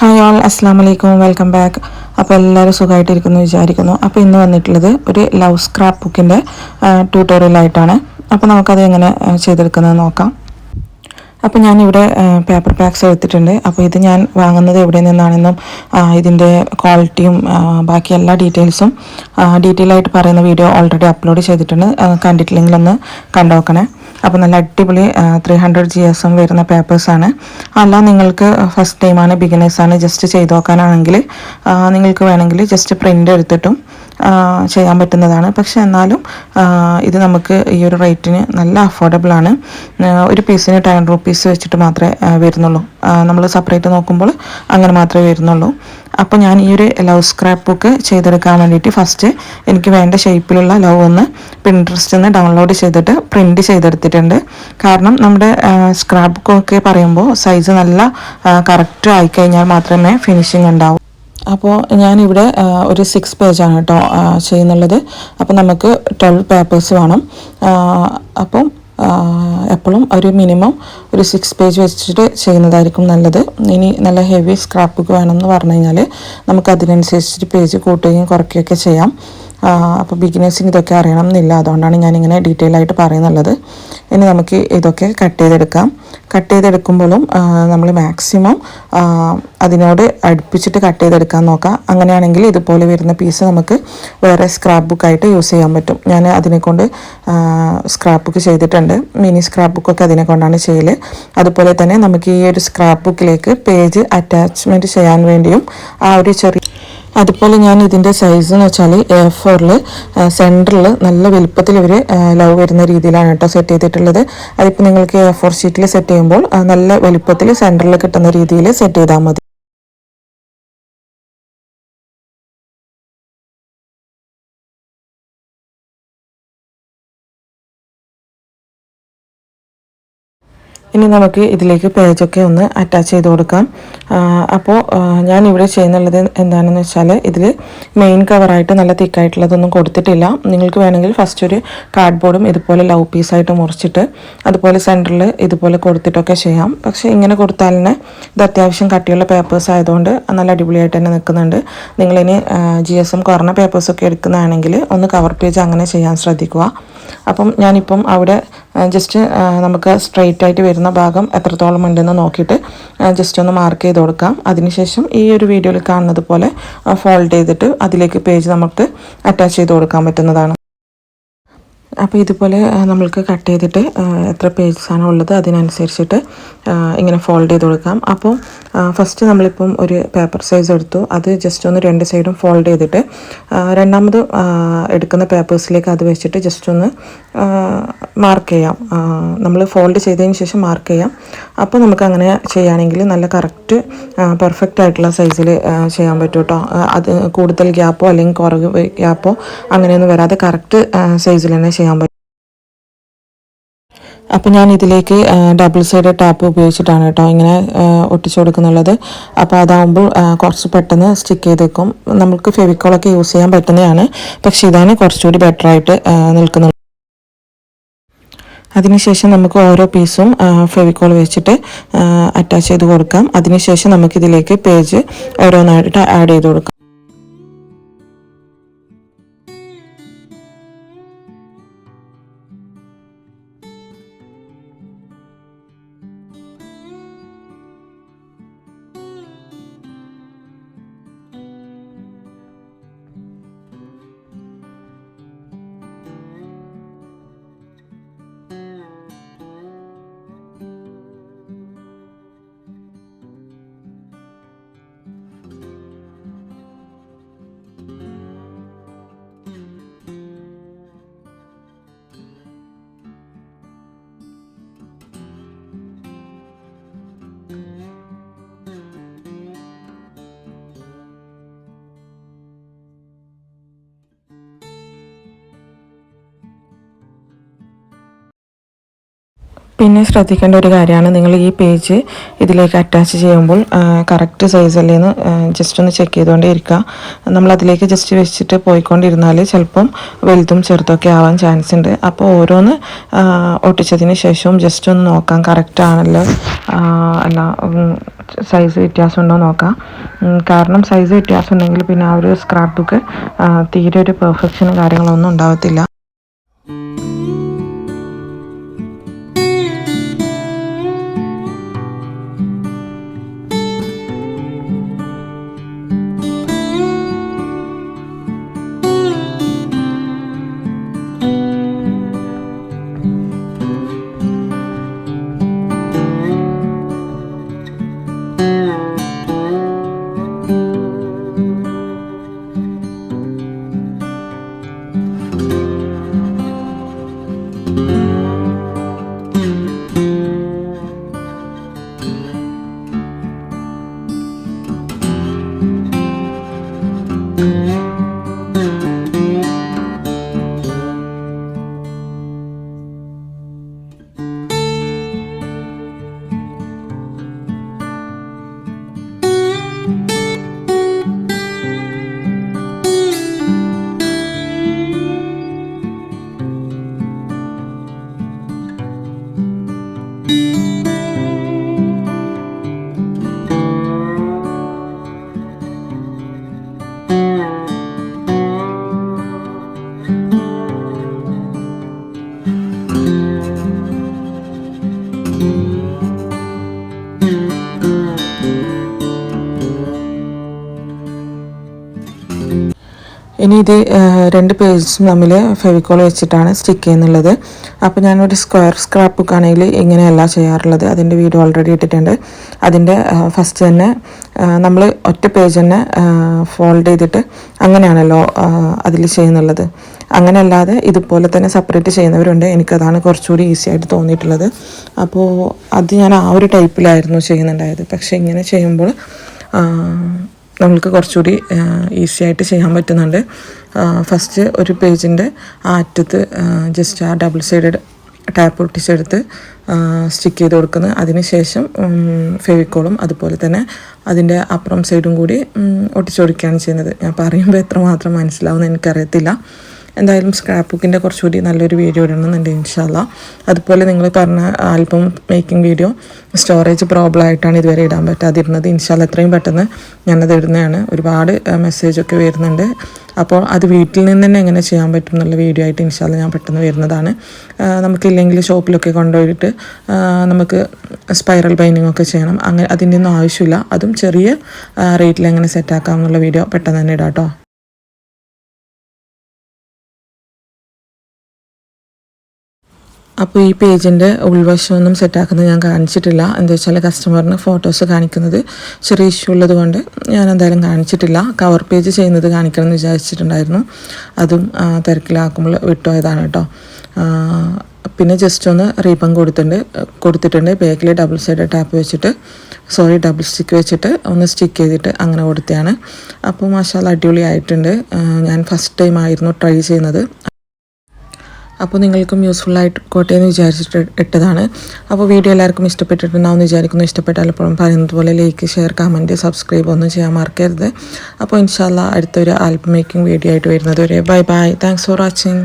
Hi all, അസ്സാം വലൈക്കും, welcome back. അപ്പോൾ എല്ലാവരും സുഖമായിട്ടിരിക്കുന്നു വിചാരിക്കുന്നു. അപ്പോൾ ഇന്ന് വന്നിട്ടുള്ളത് ഒരു ലവ് സ്ക്രാപ്പ് ബുക്കിൻ്റെ ട്യൂട്ടോറിയലായിട്ടാണ്. അപ്പോൾ നമുക്കത് എങ്ങനെ ചെയ്തെടുക്കുന്നത് നോക്കാം. അപ്പോൾ ഞാനിവിടെ പേപ്പർ പാക്സ് എടുത്തിട്ടുണ്ട്. അപ്പോൾ ഇത് ഞാൻ വാങ്ങുന്നത് എവിടെ നിന്നാണെന്നും ഇതിൻ്റെ ക്വാളിറ്റിയും ബാക്കി എല്ലാ ഡീറ്റെയിൽസും ഡീറ്റെയിൽ ആയിട്ട് പറയുന്ന വീഡിയോ ഓൾറെഡി അപ്ലോഡ് ചെയ്തിട്ടുണ്ട്. കണ്ടിട്ടില്ലെങ്കിൽ ഒന്ന് കണ്ടു നോക്കണേ. അപ്പോൾ നല്ല അടിപൊളി 300 GSM വരുന്ന പേപ്പേഴ്സാണ്. അല്ല നിങ്ങൾക്ക് ഫസ്റ്റ് ടൈമാണ്, ബിഗിനേഴ്സാണ്, ജസ്റ്റ് ചെയ്ത് നോക്കാനാണെങ്കിൽ നിങ്ങൾക്ക് വേണമെങ്കിൽ ജസ്റ്റ് പ്രിൻ്റ് എടുത്തിട്ടും ചെയ്യാൻ പറ്റുന്നതാണ്. പക്ഷെ എന്നാലും ഇത് നമുക്ക് ഈ ഒരു റേറ്റിന് നല്ല അഫോർഡബിൾ ആണ്. ഒരു പീസിന് 10 rupees വെച്ചിട്ട് മാത്രമേ വരുന്നുള്ളൂ. നമ്മൾ സെപ്പറേറ്റ് നോക്കുമ്പോൾ അങ്ങനെ മാത്രമേ വരുന്നുള്ളൂ. അപ്പോൾ ഞാൻ ഈ ഒരു ലവ് സ്ക്രാപ്പ് ബുക്ക് ചെയ്തെടുക്കാൻ വേണ്ടിയിട്ട് ഫസ്റ്റ് എനിക്ക് വേണ്ട ഷേപ്പിലുള്ള ലവ് ഒന്ന് പിൻട്രസ്റ്റിൽ നിന്ന് ഡൗൺലോഡ് ചെയ്തിട്ട് പ്രിൻറ്റ് ചെയ്തെടുത്തിട്ടുണ്ട്. കാരണം നമ്മുടെ സ്ക്രാപ്പ് ബുക്കൊക്കെ പറയുമ്പോൾ സൈസ് നല്ല കറക്റ്റ് ആയിക്കഴിഞ്ഞാൽ മാത്രമേ ഫിനിഷിങ് ഉണ്ടാവൂ. അപ്പോൾ ഞാനിവിടെ ഒരു 6 പേജാണ് കേട്ടോ ചെയ്യുന്നുള്ളത്. അപ്പോൾ നമുക്ക് 12 പേപ്പേഴ്സ് വേണം. അപ്പം എപ്പോഴും ഒരു മിനിമം ഒരു 6 പേജ് വെച്ചിട്ട് ചെയ്യുന്നതായിരിക്കും നല്ലത്. ഇനി നല്ല ഹെവി സ്ക്രാപ്പ് ബുക്ക് വേണമെന്ന് പറഞ്ഞു കഴിഞ്ഞാൽ നമുക്ക് അതിനനുസരിച്ചിട്ട് പേജ് കൂട്ടുകയും കുറയ്ക്കുകയൊക്കെ ചെയ്യാം. അപ്പോൾ ബിഗിനേഴ്സിന് ഇതൊക്കെ അറിയണം എന്നില്ല, അതുകൊണ്ടാണ് ഞാനിങ്ങനെ ഡീറ്റെയിൽ ആയിട്ട് പറയുന്നുള്ളത്. ഇനി നമുക്ക് ഇതൊക്കെ കട്ട് ചെയ്തെടുക്കാം. കട്ട് ചെയ്തെടുക്കുമ്പോഴും നമ്മൾ മാക്സിമം അതിനോട് അടുപ്പിച്ചിട്ട് കട്ട് ചെയ്തെടുക്കാൻ നോക്കാം. അങ്ങനെയാണെങ്കിൽ ഇതുപോലെ വരുന്ന പീസ് നമുക്ക് വേറെ സ്ക്രാപ്പ് ബുക്കായിട്ട് യൂസ് ചെയ്യാൻ പറ്റും. ഞാൻ അതിനെക്കൊണ്ട് സ്ക്രാപ്പ് ബുക്ക് ചെയ്തിട്ടുണ്ട്. മിനി സ്ക്രാപ്പ് ബുക്കൊക്കെ അതിനെ കൊണ്ടാണ് ചെയ്യൽ. അതുപോലെ തന്നെ നമുക്ക് ഈ ഒരു സ്ക്രാപ്പ് ബുക്കിലേക്ക് പേജ് അറ്റാച്ച്മെൻറ്റ് ചെയ്യാൻ വേണ്ടിയും ആ ഒരു അതുപോലെ ഞാൻ ഇതിൻ്റെ സൈസ് എന്ന് വെച്ചാൽ A4 സെൻറ്ററിൽ നല്ല വലുപ്പത്തിൽ ഇവർ ലവ് വരുന്ന രീതിയിലാണ് കേട്ടോ സെറ്റ് ചെയ്തിട്ടുള്ളത്. അതിപ്പോൾ നിങ്ങൾക്ക് A4 ഷീറ്റിൽ സെറ്റ് ചെയ്യുമ്പോൾ നല്ല വലുപ്പത്തിൽ സെൻറ്ററിൽ കിട്ടുന്ന രീതിയിൽ സെറ്റ് ചെയ്താൽ മതി. ഇനി നമുക്ക് ഇതിലേക്ക് പേജൊക്കെ ഒന്ന് അറ്റാച്ച് ചെയ്ത് കൊടുക്കാം. അപ്പോൾ ഞാനിവിടെ ചെയ്യുന്നുള്ളത് എന്താണെന്ന് വെച്ചാൽ ഇതിൽ മെയിൻ കവറായിട്ട് നല്ല തിക്കായിട്ടുള്ളതൊന്നും കൊടുത്തിട്ടില്ല. നിങ്ങൾക്ക് വേണമെങ്കിൽ ഫസ്റ്റ് ഒരു കാർഡ്ബോർഡും ഇതുപോലെ ലവ് പീസായിട്ട് മുറിച്ചിട്ട് അതുപോലെ സെൻറ്ററിൽ ഇതുപോലെ കൊടുത്തിട്ടൊക്കെ ചെയ്യാം. പക്ഷേ ഇങ്ങനെ കൊടുത്താൽ തന്നെ ഇത് അത്യാവശ്യം കട്ടിയുള്ള പേപ്പേഴ്സ് ആയതുകൊണ്ട് നല്ല അടിപൊളിയായിട്ട് തന്നെ നിൽക്കുന്നുണ്ട്. നിങ്ങളിനി GSM കുറഞ്ഞ പേപ്പേഴ്സൊക്കെ എടുക്കുന്നതാണെങ്കിൽ ഒന്ന് കവർ പേജ് അങ്ങനെ ചെയ്യാൻ ശ്രദ്ധിക്കുക. അപ്പം ഞാനിപ്പം അവിടെ ജസ്റ്റ് നമുക്ക് സ്ട്രെയിറ്റ് ആയിട്ട് വരുന്ന ഭാഗം എത്രത്തോളം ഉണ്ടെന്ന് നോക്കിയിട്ട് ജസ്റ്റ് ഒന്ന് മാർക്ക് ചെയ്ത് കൊടുക്കാം. അതിനുശേഷം ഈ ഒരു വീഡിയോയിൽ കാണുന്നത് പോലെ ഫോൾഡ് ചെയ്തിട്ട് അതിലേക്ക് പേജ് നമുക്ക് അറ്റാച്ച് ചെയ്ത് കൊടുക്കാൻ പറ്റുന്നതാണ്. അപ്പോൾ ഇതുപോലെ നമ്മൾക്ക് കട്ട് ചെയ്തിട്ട് എത്ര പേജസാണ് ഉള്ളത് അതിനനുസരിച്ചിട്ട് ഇങ്ങനെ ഫോൾഡ് ചെയ്ത് കൊടുക്കാം. അപ്പോൾ ഫസ്റ്റ് നമ്മളിപ്പം ഒരു പേപ്പർ സൈസ് എടുത്തു, അത് ജസ്റ്റ് ഒന്ന് 2 സൈഡും ഫോൾഡ് ചെയ്തിട്ട് രണ്ടാമത് എടുക്കുന്ന പേപ്പേഴ്സിലേക്ക് അത് വെച്ചിട്ട് ജസ്റ്റ് ഒന്ന് മാർക്ക് ചെയ്യാം. നമ്മൾ ഫോൾഡ് ചെയ്തതിന് ശേഷം മാർക്ക് ചെയ്യാം. അപ്പോൾ നമുക്ക് അങ്ങനെ ചെയ്യുകയാണെങ്കിൽ നല്ല കറക്റ്റ് പെർഫെക്റ്റ് ആയിട്ടുള്ള സൈസിൽ ചെയ്യാൻ പറ്റും കേട്ടോ. അത് കൂടുതൽ ഗ്യാപ്പോ അല്ലെങ്കിൽ കുറവ് ഗ്യാപ്പോ അങ്ങനെയൊന്നും വരാതെ കറക്റ്റ് സൈസിൽ തന്നെ ചെയ്യാൻ പറ്റും. അപ്പോൾ ഞാൻ ഇതിലേക്ക് ഡബിൾ സൈഡ് ടാപ്പ് ഉപയോഗിച്ചിട്ടാണ് കേട്ടോ ഇങ്ങനെ ഒട്ടിച്ചു കൊടുക്കുന്നുള്ളത്. അപ്പോൾ അതാകുമ്പോൾ കുറച്ച് പെട്ടെന്ന് സ്റ്റിക്ക് ചെയ്ത് വെക്കും. നമുക്ക് ഫെവിക്കോളൊക്കെ യൂസ് ചെയ്യാൻ പറ്റുന്നതാണ്, പക്ഷേ ഇതാണ് കുറച്ചുകൂടി ബെറ്ററായിട്ട് നിൽക്കുന്നത്. അതിനുശേഷം നമുക്ക് ഓരോ പീസും ഫെവിക്കോൾ വെച്ചിട്ട് അറ്റാച്ച് ചെയ്ത് കൊടുക്കാം. അതിനുശേഷം നമുക്കിതിലേക്ക് പേജ് ഓരോന്നായിട്ട് ആഡ് ചെയ്ത് കൊടുക്കാം. പിന്നെ ശ്രദ്ധിക്കേണ്ട ഒരു കാര്യമാണ്, നിങ്ങൾ ഈ പേജ് ഇതിലേക്ക് അറ്റാച്ച് ചെയ്യുമ്പോൾ കറക്റ്റ് സൈസ് അല്ലേന്ന് ജസ്റ്റ് ഒന്ന് ചെക്ക് ചെയ്തുകൊണ്ടേ ഇരിക്കുക. നമ്മളതിലേക്ക് ജസ്റ്റ് വെച്ചിട്ട് പോയിക്കൊണ്ടിരുന്നാൽ ചിലപ്പം വലുതും ചെറുതൊക്കെ ആവാൻ ചാൻസ് ഉണ്ട്. അപ്പോൾ ഓരോന്ന് ഒട്ടിച്ചതിന് ശേഷവും ജസ്റ്റ് ഒന്ന് നോക്കാം കറക്റ്റ് ആണല്ലോ അല്ല സൈസ് വ്യത്യാസം ഉണ്ടോ നോക്കാം. കാരണം സൈസ് വ്യത്യാസം ഉണ്ടെങ്കിൽ പിന്നെ ആ ഒരു സ്ക്രാപ്പ് ബുക്ക് തീരെ ഒരു പെർഫെക്ഷനും കാര്യങ്ങളൊന്നും ഉണ്ടാവത്തില്ല. ഇനി ഇത് 2 പേജും തമ്മിൽ ഫെവിക്കോൾ വെച്ചിട്ടാണ് സ്റ്റിക്ക് ചെയ്യുന്നുള്ളത്. അപ്പോൾ ഞാനൊരു സ്ക്രാപ്പ് ബുക്ക് ആണെങ്കിൽ ഇങ്ങനെയല്ല ചെയ്യാറുള്ളത്. അതിൻ്റെ വീഡിയോ ഓൾറെഡി ഇട്ടിട്ടുണ്ട്. അതിൻ്റെ ഫസ്റ്റ് തന്നെ നമ്മൾ ഒറ്റ പേജ് തന്നെ ഫോൾഡ് ചെയ്തിട്ട് അങ്ങനെയാണല്ലോ അതിൽ ചെയ്യുന്നുള്ളത്. അങ്ങനെയല്ലാതെ ഇതുപോലെ തന്നെ സെപ്പറേറ്റ് ചെയ്യുന്നവരുണ്ട്. എനിക്കതാണ് കുറച്ചുകൂടി ഈസി ആയിട്ട് തോന്നിയിട്ടുള്ളത്. അപ്പോൾ അത് ഞാൻ ആ ഒരു ടൈപ്പിലായിരുന്നു ചെയ്യുന്നുണ്ടായത്. പക്ഷേ ഇങ്ങനെ ചെയ്യുമ്പോൾ നമ്മൾക്ക് കുറച്ചുകൂടി ഈസി ആയിട്ട് ചെയ്യാൻ പറ്റുന്നുണ്ട്. ഫസ്റ്റ് ഒരു പേജിൻ്റെ ആ അറ്റത്ത് ജസ്റ്റ് ആ ഡബിൾ സൈഡഡ് ടാപ്പ് ഒട്ടിച്ചെടുത്ത് സ്റ്റിക്ക് ചെയ്ത് കൊടുക്കുന്നത്. അതിന് ശേഷം ഫെവിക്കോളും അതുപോലെ തന്നെ അതിൻ്റെ അപ്പുറം സൈഡും കൂടി ഒട്ടിച്ചു കൊടുക്കുകയാണ് ചെയ്യുന്നത്. ഞാൻ പറയുമ്പോൾ എത്രമാത്രം മനസ്സിലാവുമെന്ന് എനിക്കറിയത്തില്ല. എന്തായാലും സ്ക്രാപ്പ് ബുക്കിൻ്റെ കുറച്ചുകൂടി നല്ലൊരു വീഡിയോ ഇടണമെന്നുണ്ട് ഇൻഷാ അല്ലാ. അതുപോലെ നിങ്ങൾ പറഞ്ഞ album making video storage problem ആയിട്ടാണ് ഇതുവരെ ഇടാൻ പറ്റാതിരുന്നത്. ഇൻഷാ അല്ലാ എത്രയും പെട്ടെന്ന് ഞാനത് ഇടുന്നതാണ്. ഒരുപാട് മെസ്സേജൊക്കെ വരുന്നുണ്ട്. അപ്പോൾ അത് വീട്ടിൽ നിന്ന് തന്നെ എങ്ങനെ ചെയ്യാൻ പറ്റും എന്നുള്ള വീഡിയോ ആയിട്ട് ഇൻഷാ അല്ലാ ഞാൻ പെട്ടെന്ന് വരുന്നതാണ്. നമുക്കില്ലെങ്കിൽ ഷോപ്പിലൊക്കെ കൊണ്ടുപോയിട്ട് നമുക്ക് സ്പൈറൽ ബൈൻഡിങ് ഒക്കെ ചെയ്യണം. അങ്ങനെ അതിൻ്റെ ഒന്നും ആവശ്യമില്ല. അതും ചെറിയ റേറ്റിൽ എങ്ങനെ സെറ്റാക്കാം എന്നുള്ള വീഡിയോ പെട്ടെന്ന് തന്നെ ഇടാം കേട്ടോ. അപ്പോൾ ഈ പേജിൻ്റെ ഉൾവശമൊന്നും സെറ്റാക്കുന്നത് ഞാൻ കാണിച്ചിട്ടില്ല. എന്താ വെച്ചാൽ കസ്റ്റമറിന് ഫോട്ടോസ് കാണിക്കുന്നത് ചെറിയ ഇഷ്യൂ ഉള്ളത് കൊണ്ട് ഞാൻ എന്തായാലും കാണിച്ചിട്ടില്ല. കവർ പേജ് ചെയ്യുന്നത് കാണിക്കണം എന്ന് വിചാരിച്ചിട്ടുണ്ടായിരുന്നു. അതും തിരക്കിലാക്കുമ്പോൾ വിട്ടുപോയതാണ് കേട്ടോ. പിന്നെ ജസ്റ്റ് ഒന്ന് റീബൺ കൊടുത്തിട്ടുണ്ട്. ബാക്കിൽ ഡബിൾ സൈഡ് ടാപ്പ് വെച്ചിട്ട് ഡബിൾ സ്റ്റിക്ക് വെച്ചിട്ട് ഒന്ന് സ്റ്റിക്ക് ചെയ്തിട്ട് അങ്ങനെ കൊടുത്തതാണ്. അപ്പോൾ മാഷാഅല്ലാ അടിപൊളി ആയിട്ടുണ്ട്. ഞാൻ ഫസ്റ്റ് ടൈം ആയിരുന്നു ട്രൈ ചെയ്യുന്നത്. അപ്പോൾ നിങ്ങൾക്കും യൂസ്ഫുൾ ആയിക്കോട്ടെ എന്ന് വിചാരിച്ചിട്ട് ഇട്ടതാണ്. അപ്പോൾ വീഡിയോ എല്ലാവർക്കും ഇഷ്ടപ്പെട്ടിട്ടുണ്ടാവുമെന്ന് വിചാരിക്കുന്നു. ഇഷ്ടപ്പെട്ടാൽ എപ്പോഴും പറയുന്നത് പോലെ ലൈക്ക്, ഷെയർ, കമൻറ്റ്, സബ്സ്ക്രൈബ് ഒന്നും ചെയ്യാൻ മറക്കരുത്. അപ്പോൾ ഇൻഷാ അല്ലാ അടുത്തൊരു ആൽബം മേക്കിംഗ് വീഡിയോ ആയിട്ട് വരുന്നത് വരെ bye bye. Thanks for watching.